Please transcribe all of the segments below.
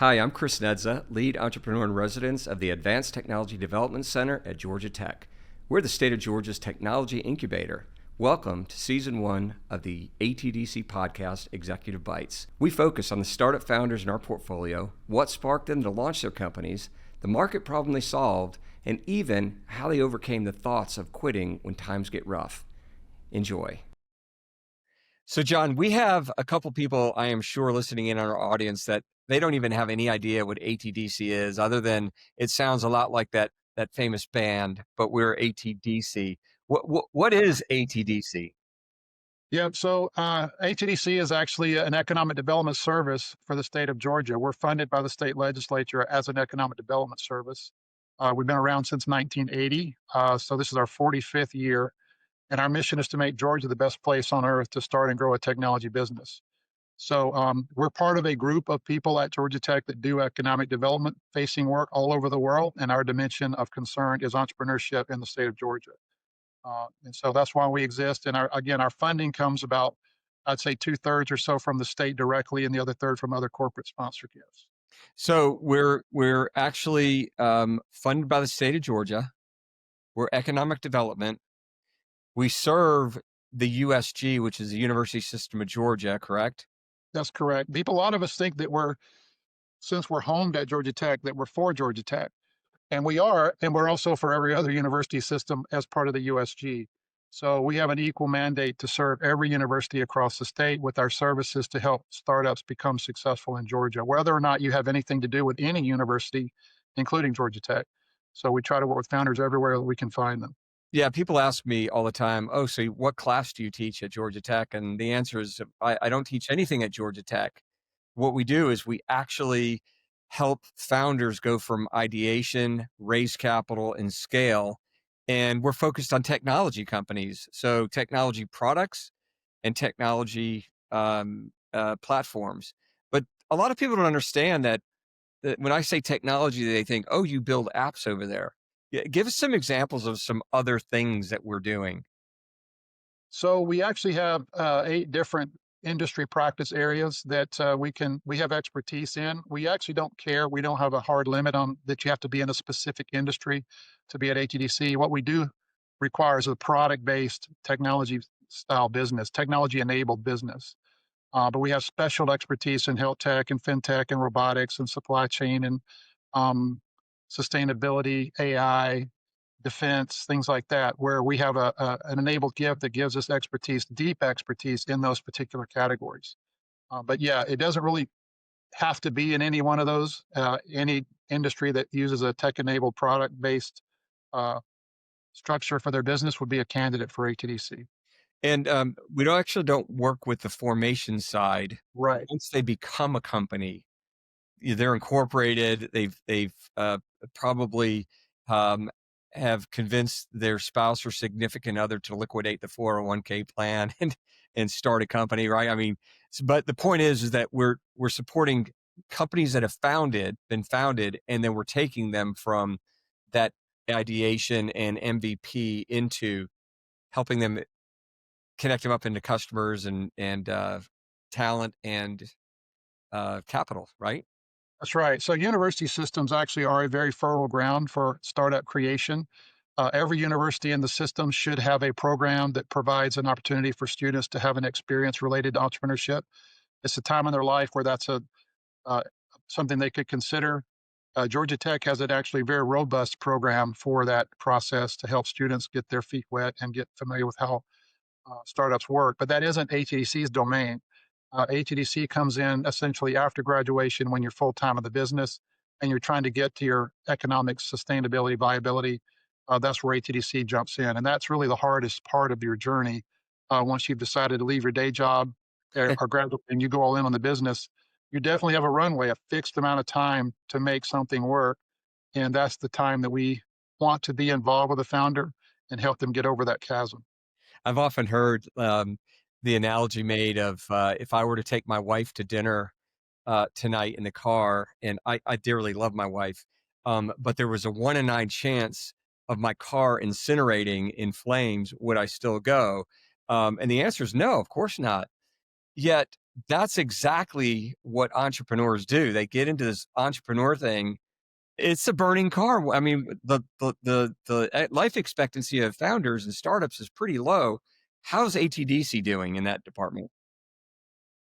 Hi, I'm Chris Nedza, lead entrepreneur in residence of the Advanced Technology Development Center at Georgia Tech. We're the state of Georgia's technology incubator. Welcome to Season 1 of the ATDC podcast, Executive Bytes. We focus on the startup founders in our portfolio, what sparked them to launch their companies, the market problem they solved, and even how they overcame the thoughts of quitting when times get rough. Enjoy. So, John, we have a couple people, I am sure, listening in on our audience that they don't even have any idea what ATDC is, other than it sounds a lot like that famous band, but we're ATDC. What is ATDC? Yeah, so ATDC is actually an economic development service for the state of Georgia. We're funded by the state legislature as an economic development service. We've been around since 1980, so this is our 45th year, and our mission is to make Georgia the best place on earth to start and grow a technology business. So we're part of a group of people at Georgia Tech that do economic development facing work all over the world, and our dimension of concern is entrepreneurship in the state of Georgia. And so that's why we exist. And our funding comes about, I'd say 2/3 or so from the state directly, and the other third from other corporate sponsor gifts. So we're actually funded by the state of Georgia. We're economic development. We serve the USG, which is the University System of Georgia, correct? That's correct. A lot of us think that since we're homed at Georgia Tech, that we're for Georgia Tech. And we are, and we're also for every other university system as part of the USG. So we have an equal mandate to serve every university across the state with our services to help startups become successful in Georgia, whether or not you have anything to do with any university, including Georgia Tech. So we try to work with founders everywhere that we can find them. Yeah, people ask me all the time, oh, so what class do you teach at Georgia Tech? And the answer is, I don't teach anything at Georgia Tech. What we do is we actually help founders go from ideation, raise capital, and scale. And we're focused on technology companies. So technology products and technology platforms. But a lot of people don't understand that when I say technology, they think, oh, you build apps over there. Yeah, give us some examples of some other things that we're doing. So we actually have 8 different industry practice areas that we have expertise in. We actually don't care. We don't have a hard limit on that you have to be in a specific industry to be at ATDC. What we do requires a product-based technology style business, technology-enabled business. But we have special expertise in health tech and fintech and robotics and supply chain and um, sustainability, AI, defense, things like that, where we have an enabled gift that gives us expertise, deep expertise in those particular categories. But yeah, it doesn't really have to be in any one of those. Any industry that uses a tech-enabled product-based uh, structure for their business would be a candidate for ATDC. And we don't work with the formation side. Right. Once they become a company, they're incorporated. They've probably um, have convinced their spouse or significant other to liquidate the 401k plan and start a company, right? I mean, but the point is that we're supporting companies that have been founded, and then we're taking them from that ideation and MVP into helping them connect them up into customers and talent and capital, right? That's right. So university systems actually are a very fertile ground for startup creation. Every university in the system should have a program that provides an opportunity for students to have an experience related to entrepreneurship. It's a time in their life where that's uh, something they could consider. Georgia Tech has an actually very robust program for that process to help students get their feet wet and get familiar with how startups work. But that isn't ATDC's domain. ATDC comes in essentially after graduation when you're full time in the business and you're trying to get to your economic sustainability, viability. That's where ATDC jumps in. And that's really the hardest part of your journey. Once you've decided to leave your day job or graduate and you go all in on the business, you definitely have a runway, a fixed amount of time to make something work. And that's the time that we want to be involved with the founder and help them get over that chasm. I've often heard the analogy made of if I were to take my wife to dinner tonight in the car, and I dearly love my wife, but there was a 1 in 9 chance of my car incinerating in flames, would I still go? And the answer is no, of course not. Yet that's exactly what entrepreneurs do. They get into this entrepreneur thing. It's a burning car. I mean, the life expectancy of founders and startups is pretty low. How's ATDC doing in that department?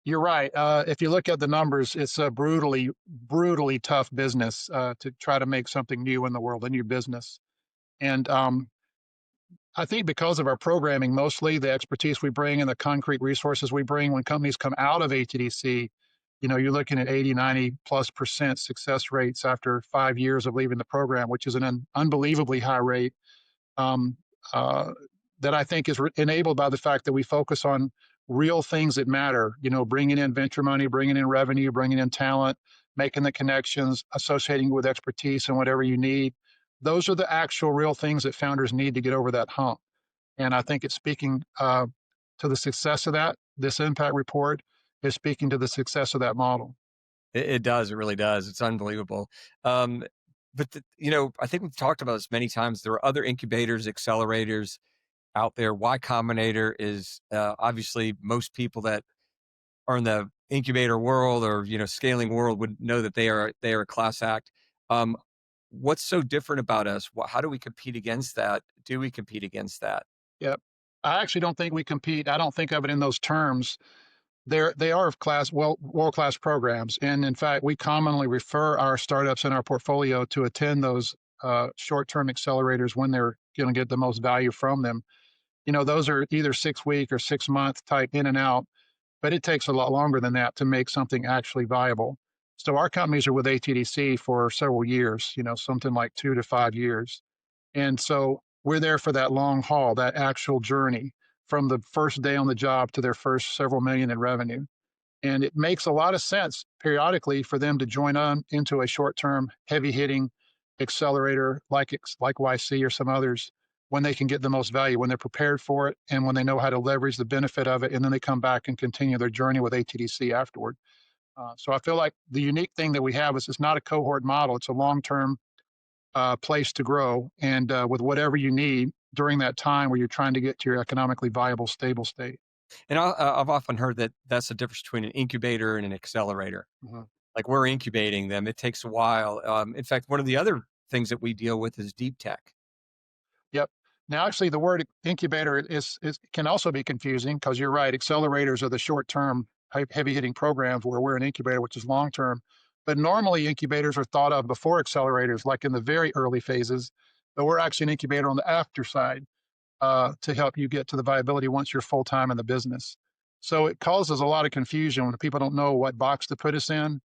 You're right. If you look at the numbers, it's a brutally tough business to try to make something new in the world, a new business. And I think because of our programming, mostly the expertise we bring and the concrete resources we bring, when companies come out of ATDC, you're looking at 80, 90+% success rates after 5 years of leaving the program, which is an unbelievably high rate. um, uh, that I think is enabled by the fact that we focus on real things that matter. Bringing in venture money, bringing in revenue, bringing in talent, making the connections, associating with expertise and whatever you need. Those are the actual real things that founders need to get over that hump. And I think it's speaking to the success of that. This impact report is speaking to the success of that model. It does. It really does. It's unbelievable. Um, but I think we've talked about this many times. There are other incubators, accelerators out there. Y Combinator is obviously most people that are in the incubator world or scaling world would know that they are a class act. Um, what's so different about us? How do we compete against that? Do we compete against that? Yep. I actually don't think we compete. I don't think of it in those terms. They are world class programs, and in fact, we commonly refer our startups in our portfolio to attend those short term accelerators when they're going to get the most value from them. Those are either 6 week or 6 month type in and out, but it takes a lot longer than that to make something actually viable. So our companies are with ATDC for several years, something like 2 to 5 years. And so we're there for that long haul, that actual journey from the first day on the job to their first several million in revenue. And it makes a lot of sense periodically for them to join on into a short term, heavy hitting accelerator like YC or some others when they can get the most value, when they're prepared for it, and when they know how to leverage the benefit of it. And then they come back and continue their journey with ATDC afterward. So I feel like the unique thing that we have is it's not a cohort model, it's a long term place to grow. And with whatever you need during that time where you're trying to get to your economically viable, stable state. And I've often heard that that's the difference between an incubator and an accelerator. Mhm. Like we're incubating them; it takes a while. In fact, one of the other things that we deal with is deep tech. Yep. Now, actually, the word incubator is can also be confusing because you're right. Accelerators are the short term, heavy hitting programs where we're an incubator, which is long term. But normally, incubators are thought of before accelerators, like in the very early phases. But we're actually an incubator on the after side to help you get to the viability once you're full time in the business. So it causes a lot of confusion when people don't know what box to put us in.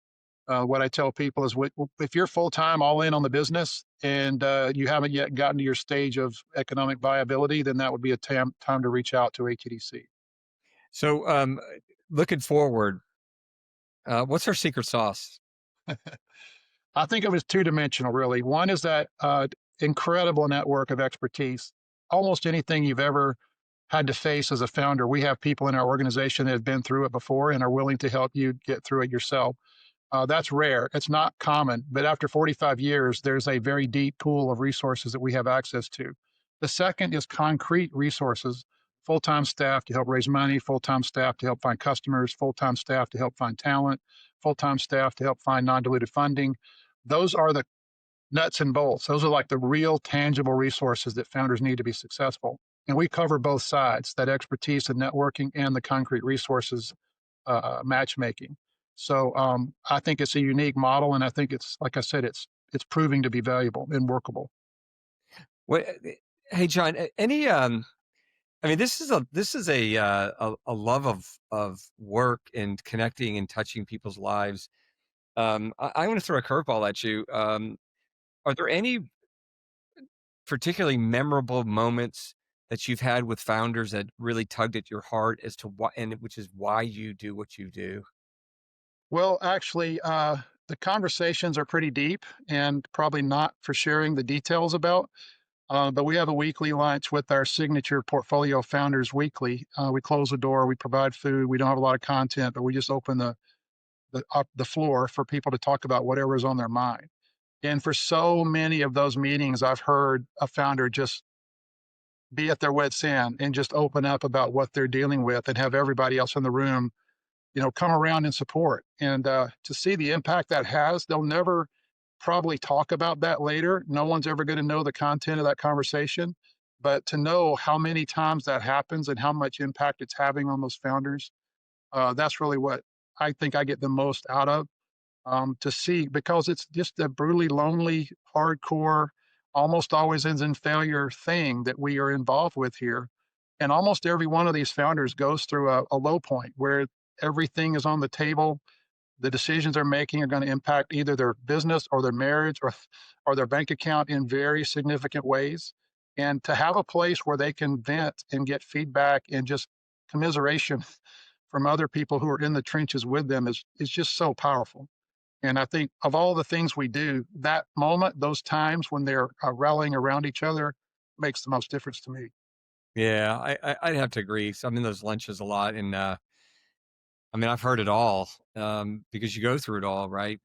What I tell people is if you're full time, all in on the business, and you haven't yet gotten to your stage of economic viability, then that would be a time to reach out to ATDC. So, looking forward, what's our secret sauce? I think of it as two dimensional, really. One is that incredible network of expertise. Almost anything you've ever had to face as a founder, we have people in our organization that have been through it before and are willing to help you get through it yourself. That's rare. It's not common, but after 45 years, there's a very deep pool of resources that we have access to. The second is concrete resources, full time staff to help raise money, full time staff to help find customers, full time staff to help find talent, full time staff to help find non dilutive funding. Those are the nuts and bolts. Those are like the real tangible resources that founders need to be successful. And we cover both sides, that expertise and networking and the concrete resources matchmaking. So I think it's a unique model, and I think it's like I said, it's proving to be valuable and workable. What, hey, John, any I mean, this is a love of work and connecting and touching people's lives. I want to throw a curveball at you. Are there any particularly memorable moments that you've had with founders that really tugged at your heart as to why, and which is why you do what you do? Well, actually, the conversations are pretty deep and probably not for sharing the details about. But we have a weekly lunch with our signature portfolio founders weekly. We close the door, we provide food. We don't have a lot of content, but we just open the floor for people to talk about whatever is on their mind. And for so many of those meetings, I've heard a founder just be at their wits' end and just open up about what they're dealing with and have everybody else in the room come around and support. And to see the impact that has, they'll never probably talk about that later. No one's ever going to know the content of that conversation. But to know how many times that happens and how much impact it's having on those founders, that's really what I think I get the most out of, to see, because it's just a brutally lonely, hardcore, almost always ends in failure thing that we are involved with here. And almost every one of these founders goes through a low point where everything is on the table. The decisions they're making are going to impact either their business or their marriage or their bank account in very significant ways. And to have a place where they can vent and get feedback and just commiseration from other people who are in the trenches with them is just so powerful. And I think of all the things we do, that moment, those times when they're rallying around each other makes the most difference to me. Yeah, I'd have to agree. So I'm in those lunches a lot, and I mean, I've heard it all because you go through it all, right?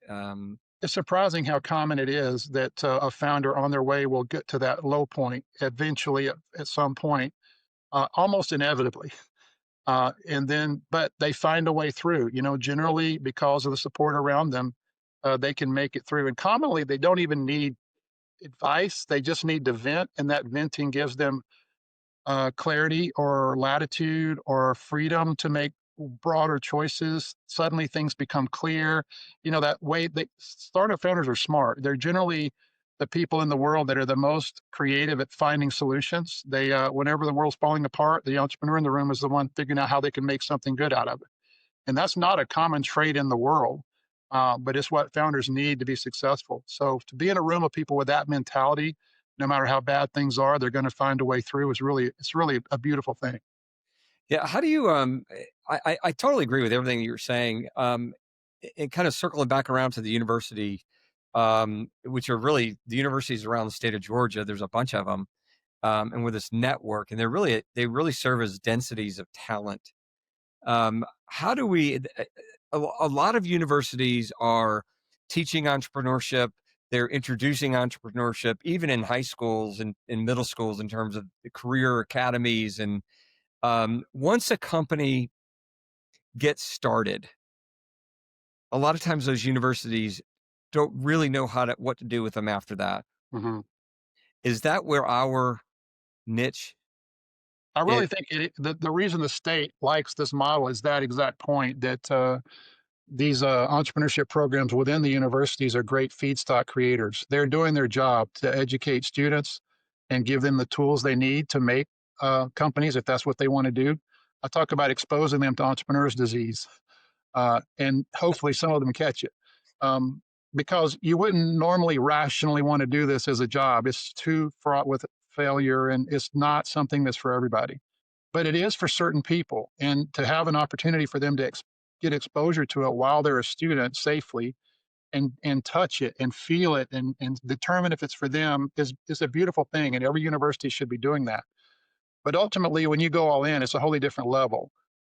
It's surprising how common it is that a founder on their way will get to that low point eventually at some point, almost inevitably. But they find a way through, generally because of the support around them, they can make it through. And commonly, they don't even need advice. They just need to vent. And that venting gives them clarity or latitude or freedom to make broader choices. Suddenly things become clear. That way, startup founders are smart. They're generally the people in the world that are the most creative at finding solutions. Whenever the world's falling apart, the entrepreneur in the room is the one figuring out how they can make something good out of it. And that's not a common trait in the world, but it's what founders need to be successful. So to be in a room of people with that mentality, no matter how bad things are, they're going to find a way through. It's really a beautiful thing. Yeah, how do you? I totally agree with everything you're saying. And kind of circling back around to the university, which are really the universities around the state of Georgia. There's a bunch of them, and with this network, and they really serve as densities of talent. How do we? A lot of universities are teaching entrepreneurship. They're introducing entrepreneurship, even in high schools and in middle schools, in terms of the career academies. And once a company gets started, a lot of times those universities don't really know what to do with them after that. hmm Is that where our niche? I It, really think the reason the state likes this model is that exact point that these entrepreneurship programs within the universities are great feedstock creators. They're doing their job to educate students and give them the tools they need to make companies if that's what they want to do. I talk about exposing them to entrepreneur's disease, and hopefully some of them catch it. Because you wouldn't normally rationally want to do this as a job. It's too fraught with failure and it's not something that's for everybody. But it is for certain people. And to have an opportunity for them to get exposure to it while they're a student safely and touch it and feel it and determine if it's for them is a beautiful thing. And every university should be doing that. But ultimately, when you go all in, it's a wholly different level.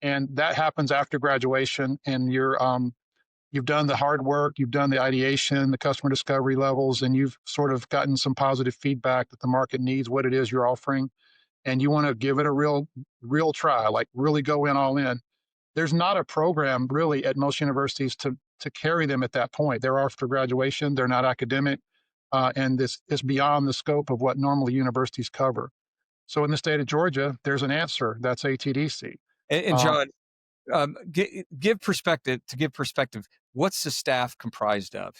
And that happens after graduation and you've done the hard work, you've done the ideation, the customer discovery levels, and you've sort of gotten some positive feedback that the market needs what it is you're offering. And you want to give it a real try, like really go in all in. There's not a program really at most universities to carry them at that point. They're after graduation, they're not academic, and this is beyond the scope of what normally universities cover. So in the state of Georgia, there's an answer. That's ATDC. and Uh, John, give perspective. To give perspective, what's the staff comprised of?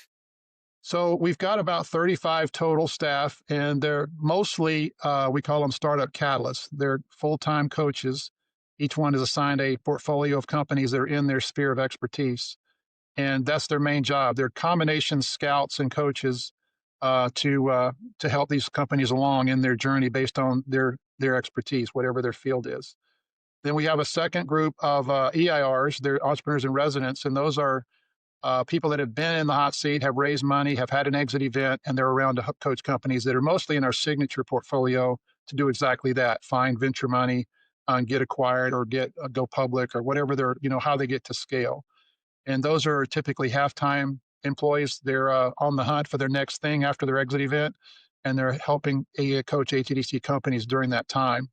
So we've got about 35 total staff, and they're mostly, we call them startup catalysts. They're full-time coaches. Each one is assigned a portfolio of companies that are in their sphere of expertise, and that's their main job. They're combination scouts and coaches to help these companies along in their journey based on their expertise, whatever their field is. Then we have a second group of EIRs, they're entrepreneurs in residence, and those are people that have been in the hot seat, have raised money, have had an exit event, and they're around to coach companies that are mostly in our signature portfolio to do exactly that: find venture money, get acquired, or go public, or whatever how they get to scale. And those are typically half-time employees. They're on the hunt for their next thing after their exit event, and they're helping coach ATDC companies during that time.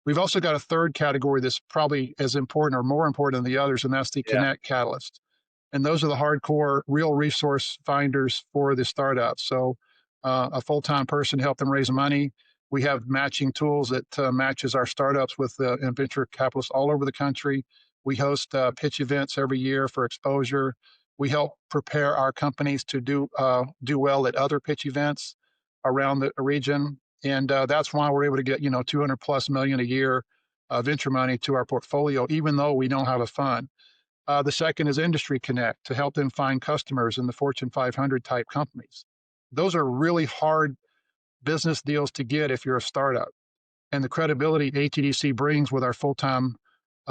We've also got a third category that's probably as important or more important than the others, and that's the Yeah. Connect Catalyst. And those are the hardcore real resource finders for the startups. So a full-time person to help them raise money. We have matching tools that matches our startups with venture capitalists all over the country. We host pitch events every year for exposure. We help prepare our companies to do well at other pitch events around the region, and that's why we're able to get 200 plus million a year venture money to our portfolio, even though we don't have a fund. The second is Industry Connect to help them find customers in the Fortune 500 type companies. Those are really hard business deals to get if you're a startup. And the credibility ATDC brings with our full-time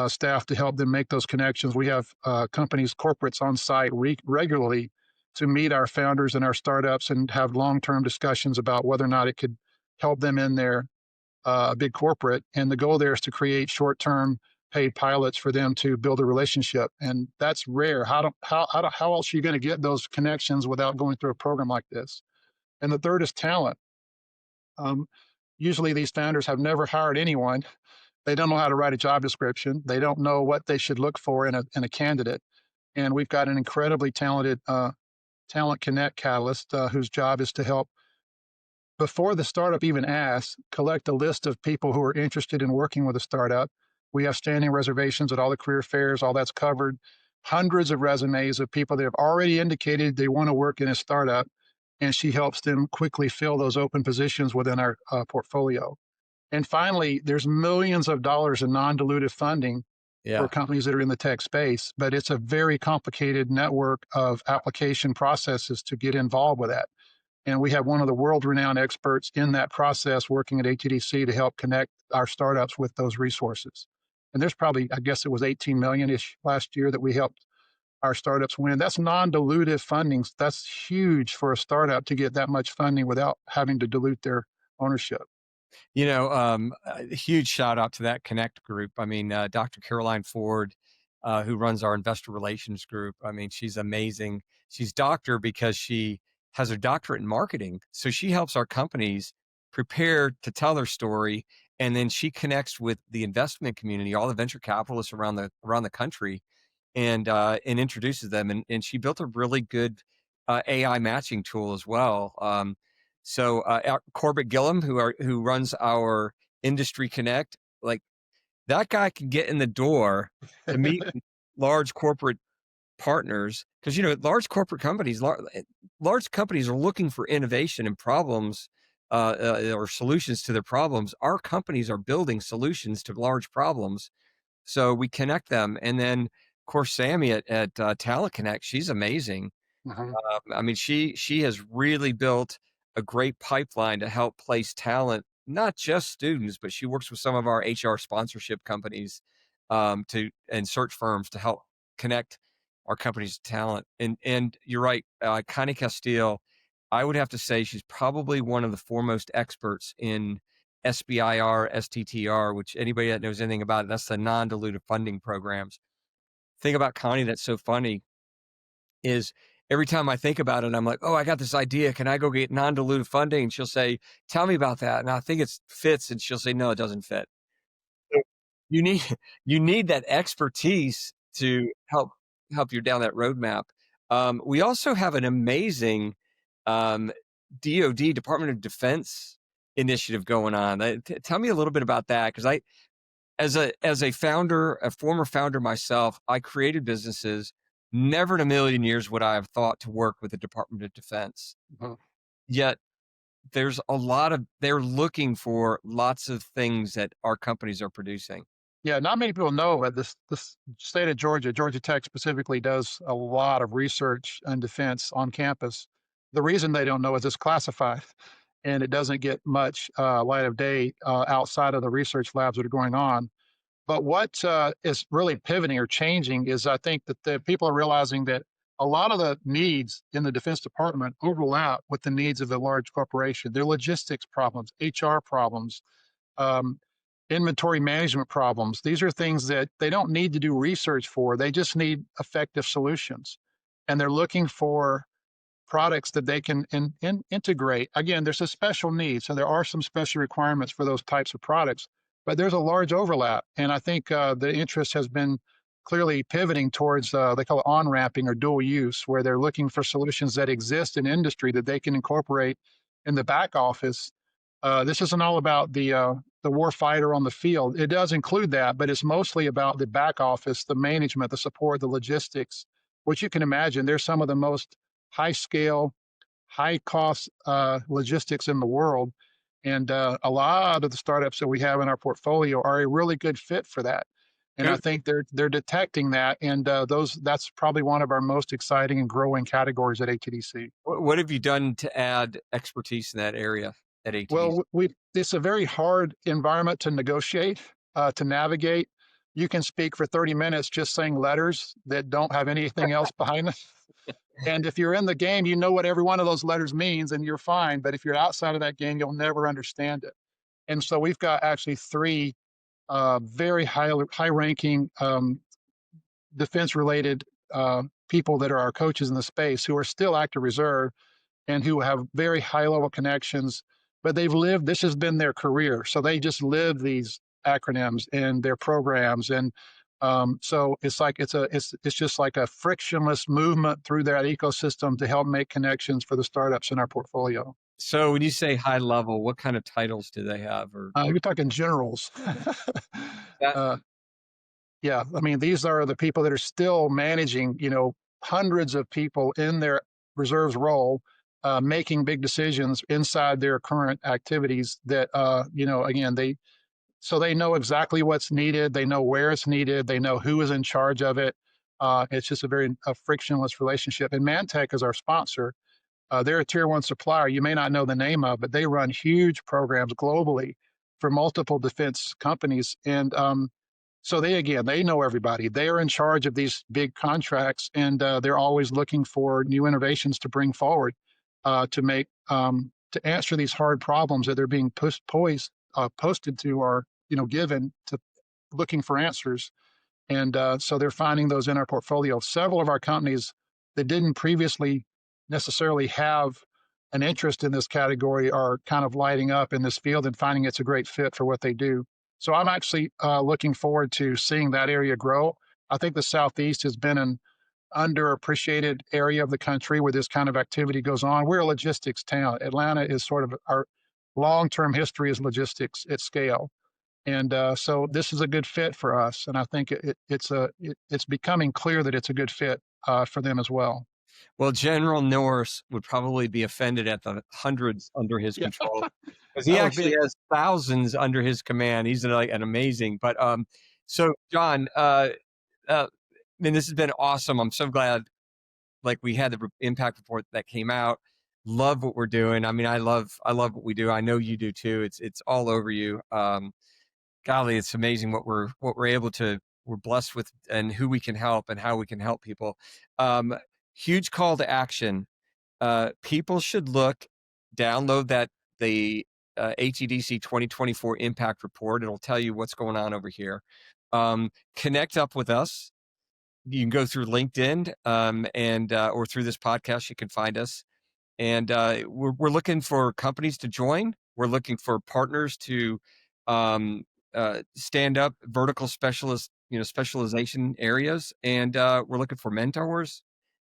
staff to help them make those connections. We have companies, corporates on site regularly to meet our founders and our startups and have long-term discussions about whether or not it could help them in their big corporate. And the goal there is to create short-term paid pilots for them to build a relationship. And that's rare. How else are you going to get those connections without going through a program like this? And the third is talent. Um, Usually these founders have never hired anyone. They don't know how to write a job description. They don't know what they should look for in a candidate. And we've got an incredibly talented talent connect catalyst whose job is to help, before the startup even asks, collect a list of people who are interested in working with a startup. We have standing reservations at all the career fairs, all that's covered. Hundreds of resumes of people that have already indicated they want to work in a startup, and she helps them quickly fill those open positions within our portfolio. And finally, there's millions of dollars in non-dilutive funding Yeah. for companies that are in the tech space, but it's a very complicated network of application processes to get involved with that. And we have one of the world-renowned experts in that process working at ATDC to help connect our startups with those resources. And there's probably, I guess it was 18 million-ish last year that we helped our startups win. That's non-dilutive funding. That's huge for a startup to get that much funding without having to dilute their ownership. A huge shout out to that Connect group. I mean, Dr. Caroline Ford, who runs our investor relations group. I mean, she's amazing. She's doctor because she has a doctorate in marketing. So she helps our companies prepare to tell their story. And then she connects with the investment community, all the venture capitalists around the country, and introduces them. And she built a really good AI matching tool as well. Corbett Gillum, who runs our Industry Connect, like that guy can get in the door to meet large corporate partners, because large companies are looking for innovation and problems or solutions to their problems. Our companies are building solutions to large problems, so we connect them. And then, of course, Sammy at Talent Connect, she's amazing. Mhm. I mean, she has really built a great pipeline to help place talent, not just students, but she works with some of our HR sponsorship companies and search firms to help connect our companies to talent. And you're right, Connie Castile, I would have to say she's probably one of the foremost experts in SBIR, STTR, which anybody that knows anything about it, that's the non-dilutive funding programs. Thing about Connie that's so funny is every time I think about it, I'm like, oh, I got this idea. Can I go get non-dilutive funding? And she'll say, tell me about that. And I think it fits. And she'll say, no, it doesn't fit. So you need, you need that expertise to help you down that roadmap. We also have an amazing DoD, Department of Defense initiative going on. Tell me a little bit about that. Because as a founder, a former founder myself, I created businesses. Never in a million years would I have thought to work with the Department of Defense. Mhm. Yet they're looking for lots of things that our companies are producing. Yeah, not many people know, but this state of Georgia, Georgia Tech specifically, does a lot of research and defense on campus. The reason they don't know is it's classified, and it doesn't get much light of day outside of the research labs that are going on. But what is really pivoting or changing is, I think that the people are realizing that a lot of the needs in the Defense Department overlap with the needs of the large corporation. Their logistics problems, HR problems, um, inventory management problems. These are things that they don't need to do research for. They just need effective solutions. And they're looking for products that they can integrate. Again, there's a special need. So there are some special requirements for those types of products, but there's a large overlap. And I think the interest has been clearly pivoting towards, they call it on-ramping or dual use, where they're looking for solutions that exist in industry that they can incorporate in the back office. This isn't all about the war fighter on the field. It does include that, but it's mostly about the back office, the management, the support, the logistics, which you can imagine. They're some of the most high scale, high cost logistics in the world. And a lot of the startups that we have in our portfolio are a really good fit for that. And I think they're detecting that, and that's probably one of our most exciting and growing categories at ATDC. What have you done to add expertise in that area at ATDC? Well, it's a very hard environment to negotiate, to navigate. You can speak for 30 minutes just saying letters that don't have anything else behind them. And if you're in the game, you know what every one of those letters means, and you're fine. But if you're outside of that game, you'll never understand it. And so we've got actually three very high-ranking defense-related people that are our coaches in the space who are still active reserve and who have very high-level connections, but they've lived, this has been their career. So they just live these acronyms and their programs. And so it's like, it's just like a frictionless movement through that ecosystem to help make connections for the startups in our portfolio. So when you say high level, what kind of titles do they have? You're talking generals. Yeah, I mean, these are the people that are still managing, hundreds of people in their reserves role, making big decisions inside their current activities that, again, they know exactly what's needed. They know where it's needed. They know who is in charge of it. It's just a frictionless relationship. And Mantech is our sponsor. They're a tier one supplier you may not know the name of, but they run huge programs globally for multiple defense companies. And so they know everybody. They are in charge of these big contracts, and they're always looking for new innovations to bring forward to answer these hard problems that they're being posted to or given to looking for answers. And so they're finding those in our portfolio. Several of our companies that didn't previously necessarily have an interest in this category are kind of lighting up in this field and finding it's a great fit for what they do. So I'm actually looking forward to seeing that area grow. I think the Southeast has been an underappreciated area of the country where this kind of activity goes on. We're a logistics town. Atlanta is sort of our long-term history is logistics at scale. And so this is a good fit for us. And I think it's becoming clear that it's a good fit for them as well. Well, General Norris would probably be offended at the hundreds under his control, because he actually has thousands under his command. He's like an amazing. But so John, this has been awesome. I'm so glad, like, we had the impact report that came out. Love what we're doing. I mean, I love what we do. I know you do too. It's all over you. Golly, it's amazing what we're able to. We're blessed with, and who we can help and how we can help people. Huge call to action. People should download the ATDC 2024 impact report. It'll tell you what's going on over here. Connect up with us. You can go through LinkedIn and or through this podcast. You can find us. And we're looking for companies to join. We're looking for partners to stand up vertical specialization areas. And we're looking for mentors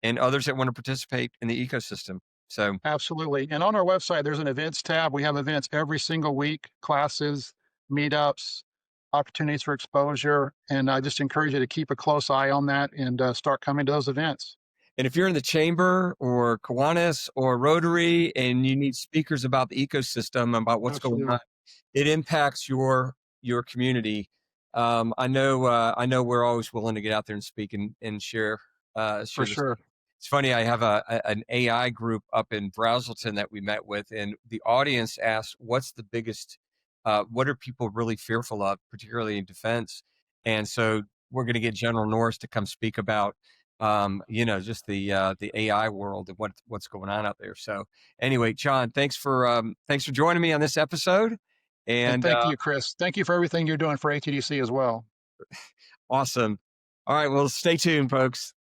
and others that want to participate in the ecosystem. So absolutely. And on our website, there's an events tab. We have events every single week, classes, meetups, opportunities for exposure. And I just encourage you to keep a close eye on that and start coming to those events. And if you're in the Chamber or Kiwanis or Rotary and you need speakers about the ecosystem, about what's going on, it impacts your community. I know we're always willing to get out there and speak and share. For sure. It's funny. I have an AI group up in Brazelton that we met with, and the audience asked, "What's the biggest? What are people really fearful of, particularly in defense?" And so we're going to get General Norris to come speak about, just the AI world and what's going on out there. So anyway, John, thanks for joining me on this episode. And thank you, Chris. Thank you for everything you're doing for ATDC as well. Awesome. All right. Well, stay tuned, folks.